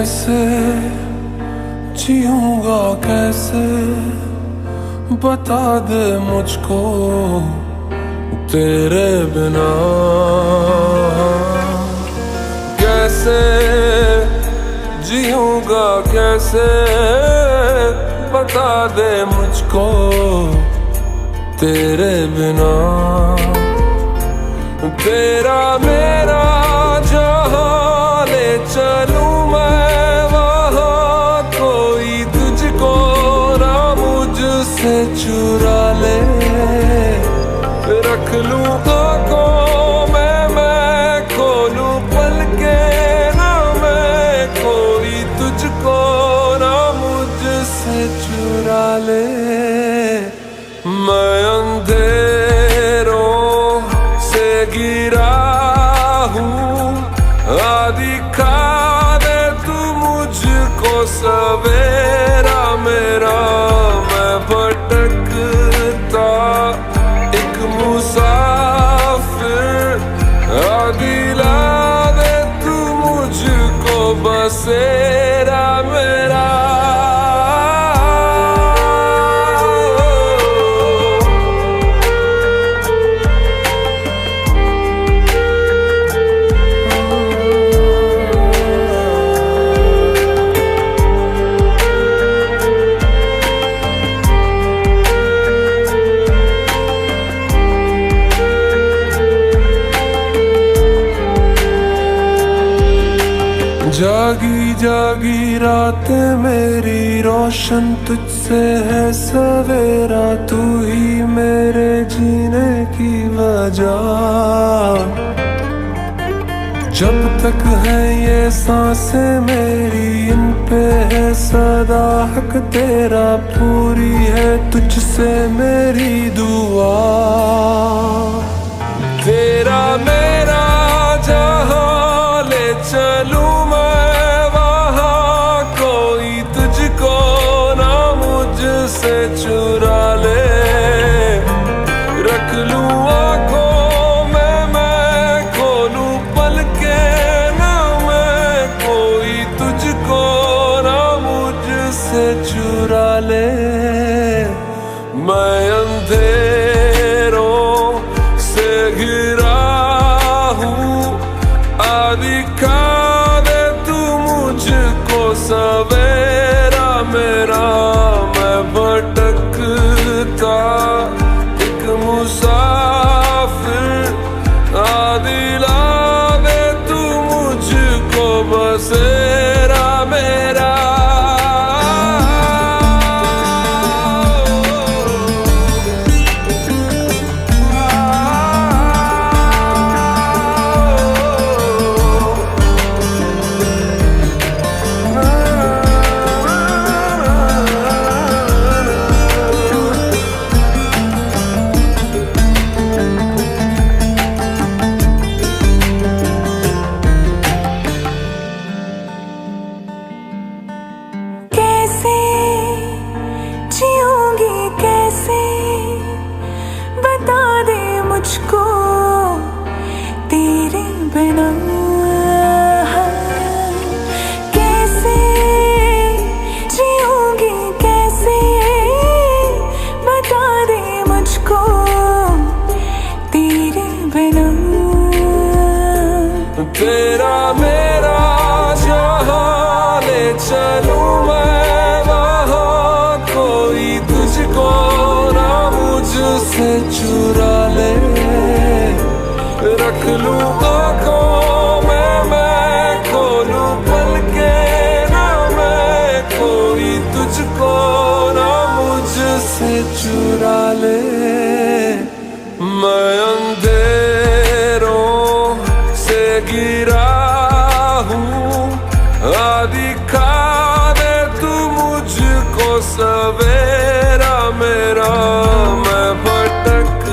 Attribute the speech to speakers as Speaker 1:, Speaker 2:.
Speaker 1: कैसे जीऊंगा कैसे, बता दे मुझको तेरे बिना। कैसे जीऊंगा कैसे, बता दे मुझको तेरे बिना। तेरा मेरा जहां ले चलूं मैं वहां, कोई तुझको ना मुझसे चुरा ले। रख लूं आंखों में मैं खोलूं पलके ना मैं, कोई तुझको ना मुझसे चुरा ले। मैं अंधेरों से गिरा हूँ, दिखा दे तू मुझको सवेरा मेरा। मैं भटकता एक मुसाफिर, दिला दे तू मुझको बसेरा मेरा। जागी जागी रातें मेरी रोशन तुझसे है सवेरा, तू ही मेरे जीने की वजह। जब तक है ये सांसें मेरी, इन पे है सदा हक तेरा, पूरी है तुझसे मेरी दुआ। तेरा मेरा जहां ले चलूं से चुरा ले। रख लूं आंखों में मैं खोलूं पलके ना मैं, कोई तुझको ना मुझसे चुरा ले। मैं अंधेरों से घिरा हूँ, दिखा दे तू मुझको सवेरा मेरा। भटकता एक मुसाफिर, दिला दे तू मुझको बसेरा मेरा।
Speaker 2: जीऊंगी कैसे, बता दे मुझको तेरे बिना। कैसे जीऊंगी कैसे, बता दे मुझको तेरे बिना।
Speaker 1: तेरा मेरा जहां ले चलूं मैं वहां, कोई तुझको ना मुझसे चुरा ले। रख लूं आंखों में मैं खोलूं पलके ना मैं, कोई तुझको ना मुझसे चुरा ले। मैं अंधेरों से गिरा हूँ, दिखा दे तू मुझको सवेरा मेरा। मैं भटक